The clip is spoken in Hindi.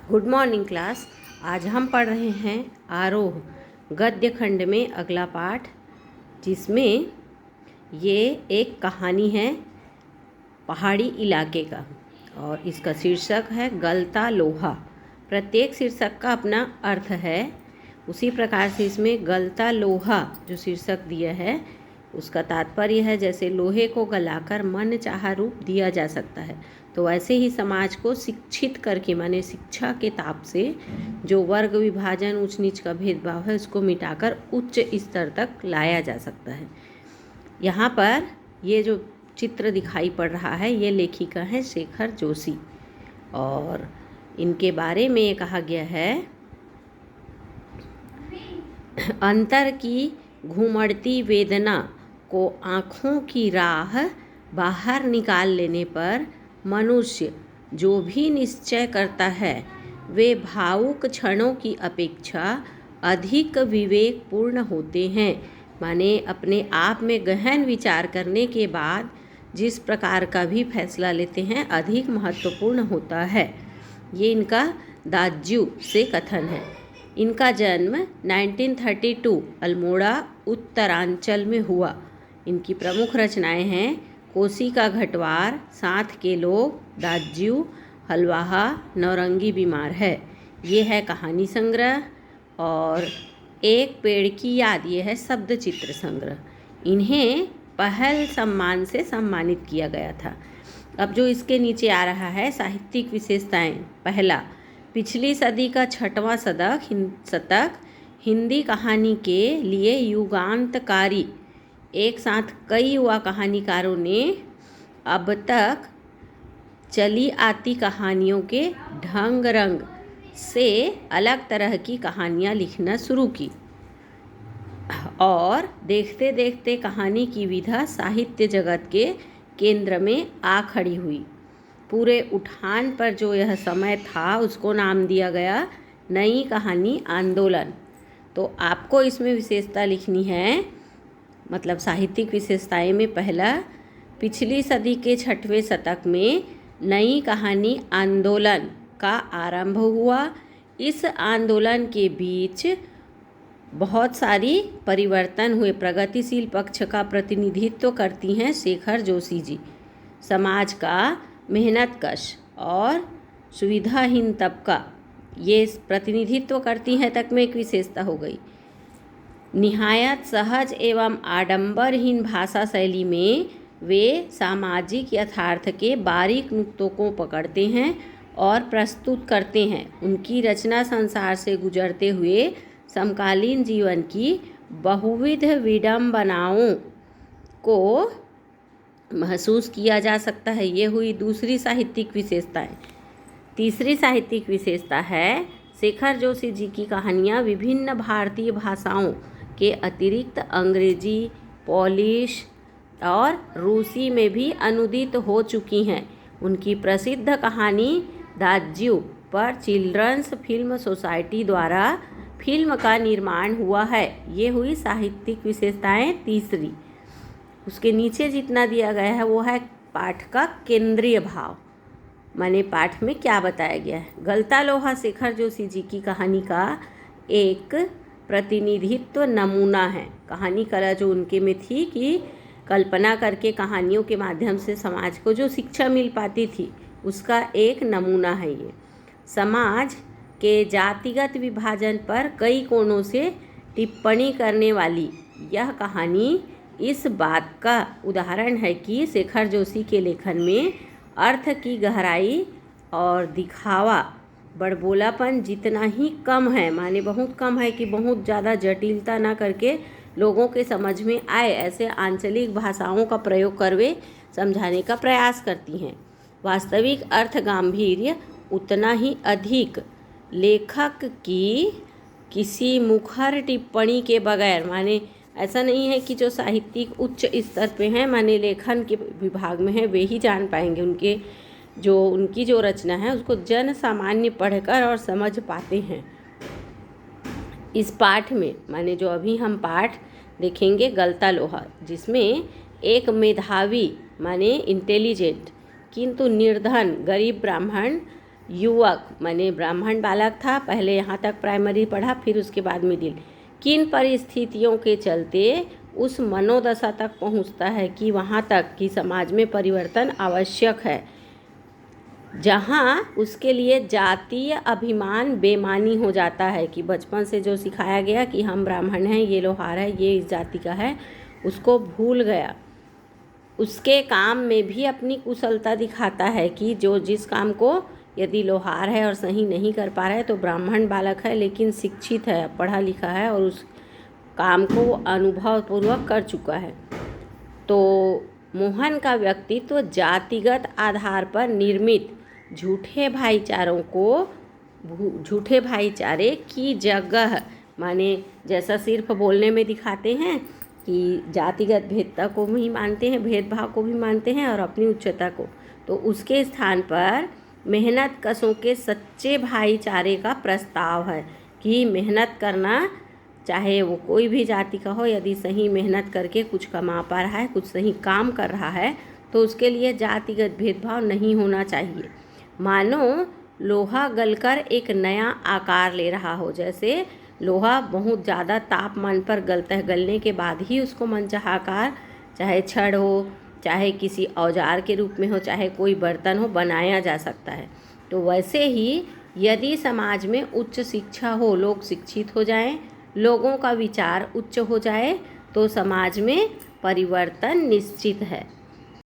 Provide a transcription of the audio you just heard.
Good morning class. आज हम पढ़ रहे हैं आरोह गद्य खंड में अगला पाठ, जिसमें ये एक कहानी है पहाड़ी इलाके का और इसका शीर्षक है गलता लोहा। प्रत्येक शीर्षक का अपना अर्थ है। उसी प्रकार से इसमें गलता लोहा जो शीर्षक दिया है उसका तात्पर्य है जैसे लोहे को गलाकर मन चाहा रूप दिया जा सकता है, तो ऐसे ही समाज को शिक्षित करके माने शिक्षा के ताप से जो वर्ग विभाजन ऊंच नीच का भेदभाव है उसको मिटाकर उच्च स्तर तक लाया जा सकता है। यहाँ पर ये जो चित्र दिखाई पड़ रहा है ये लेखिका है शेखर जोशी और इनके बारे में ये कहा गया है, अंतर की घुमड़ती वेदना को आँखों की राह बाहर निकाल लेने पर मनुष्य जो भी निश्चय करता है वे भावुक क्षणों की अपेक्षा अधिक विवेकपूर्ण होते हैं। माने अपने आप में गहन विचार करने के बाद जिस प्रकार का भी फैसला लेते हैं अधिक महत्वपूर्ण होता है। ये इनका दाज्यू से कथन है। इनका जन्म 1932 अल्मोड़ा उत्तरांचल में हुआ। इनकी प्रमुख रचनाएं हैं कोसी का घटवार, साथ के लोग, दाज्यू, हलवाहा, नौरंगी बीमार है। ये है कहानी संग्रह और एक पेड़ की याद, ये है शब्द चित्र संग्रह। इन्हें पहल सम्मान से सम्मानित किया गया था। अब जो इसके नीचे आ रहा है साहित्यिक विशेषताएं, पहला, पिछली सदी का 6वां शतक हिंदी कहानी के लिए युगांतकारी। एक साथ कई युवा कहानीकारों ने अब तक चली आती कहानियों के ढंग रंग से अलग तरह की कहानियाँ लिखना शुरू की और देखते देखते कहानी की विधा साहित्य जगत के केंद्र में आ खड़ी हुई। पूरे उठान पर जो यह समय था उसको नाम दिया गया नई कहानी आंदोलन। तो आपको इसमें विशेषता लिखनी है, मतलब साहित्यिक विशेषताएं में पहला, पिछली सदी के 6वें शतक में नई कहानी आंदोलन का आरंभ हुआ। इस आंदोलन के बीच बहुत सारी परिवर्तन हुए। प्रगतिशील पक्ष का प्रतिनिधित्व करती हैं शेखर जोशी जी। समाज का मेहनतकश और सुविधाहीन तबका ये प्रतिनिधित्व करती हैं तक में एक विशेषता हो गई। निहायत सहज एवं आडंबरहीन भाषा शैली में वे सामाजिक यथार्थ के बारीक नुक्तों को पकड़ते हैं और प्रस्तुत करते हैं। उनकी रचना संसार से गुजरते हुए समकालीन जीवन की बहुविध विडंबनाओं को महसूस किया जा सकता है। ये हुई दूसरी साहित्यिक विशेषताएं। तीसरी साहित्यिक विशेषता है शेखर जोशी जी की कहानियाँ विभिन्न भारतीय भाषाओं के अतिरिक्त अंग्रेजी, पोलिश और रूसी में भी अनुदित हो चुकी हैं। उनकी प्रसिद्ध कहानी दाज्यू पर चिल्ड्रंस फिल्म सोसाइटी द्वारा फिल्म का निर्माण हुआ है। ये हुई साहित्यिक विशेषताएं तीसरी। उसके नीचे जितना दिया गया है वो है पाठ का केंद्रीय भाव, माने पाठ में क्या बताया गया है। गलता लोहा शेखर जोशी जी की कहानी का एक प्रतिनिधित्व नमूना है। कहानी कला जो उनके में थी कि कल्पना करके कहानियों के माध्यम से समाज को जो शिक्षा मिल पाती थी उसका एक नमूना है ये। समाज के जातिगत विभाजन पर कई कोणों से टिप्पणी करने वाली यह कहानी इस बात का उदाहरण है कि शेखर जोशी के लेखन में अर्थ की गहराई और दिखावा बड़बोलापन जितना ही कम है, माने बहुत कम है कि बहुत ज़्यादा जटिलता ना करके लोगों के समझ में आए ऐसे आंचलिक भाषाओं का प्रयोग कर वे समझाने का प्रयास करती हैं। वास्तविक अर्थ गांभीर्य उतना ही अधिक लेखक की किसी मुखर टिप्पणी के बगैर, माने ऐसा नहीं है कि जो साहित्यिक उच्च स्तर पे हैं माने लेखन के विभाग में हैं वे ही जान पाएंगे उनकी जो रचना है उसको जन सामान्य पढ़कर और समझ पाते हैं। इस पाठ में माने जो अभी हम पाठ देखेंगे गलता लोहा, जिसमें एक मेधावी माने इंटेलिजेंट किंतु निर्धन गरीब ब्राह्मण युवक माने ब्राह्मण बालक था, पहले यहाँ तक प्राइमरी पढ़ा, फिर उसके बाद मिडिल, किन परिस्थितियों के चलते उस मनोदशा तक पहुँचता है कि वहाँ तक कि समाज में परिवर्तन आवश्यक है, जहाँ उसके लिए जातीय अभिमान बेमानी हो जाता है, कि बचपन से जो सिखाया गया कि हम ब्राह्मण हैं, ये लोहार है, ये इस जाति का है, उसको भूल गया। उसके काम में भी अपनी कुशलता दिखाता है कि जो जिस काम को यदि लोहार है और सही नहीं कर पा रहा है तो ब्राह्मण बालक है लेकिन शिक्षित है, पढ़ा लिखा है और उस काम को अनुभव पूर्वक कर चुका है। तो मोहन का व्यक्तित्व जातिगत आधार पर निर्मित झूठे भाईचारे की जगह, माने जैसा सिर्फ बोलने में दिखाते हैं कि जातिगत भेदता को भी मानते हैं, भेदभाव को भी मानते हैं और अपनी उच्चता को, तो उसके स्थान पर मेहनत कशों के सच्चे भाईचारे का प्रस्ताव है कि मेहनत करना, चाहे वो कोई भी जाति का हो, यदि सही मेहनत करके कुछ कमा पा रहा है, कुछ सही काम कर रहा है, तो उसके लिए जातिगत भेदभाव नहीं होना चाहिए। मानो लोहा गलकर एक नया आकार ले रहा हो, जैसे लोहा बहुत ज़्यादा तापमान पर गलता है, गलने के बाद ही उसको मनचाहा आकार, चाहे छड़ हो, चाहे किसी औजार के रूप में हो, चाहे कोई बर्तन हो, बनाया जा सकता है। तो वैसे ही यदि समाज में उच्च शिक्षा हो, लोग शिक्षित हो जाएं, लोगों का विचार उच्च हो जाए, तो समाज में परिवर्तन निश्चित है।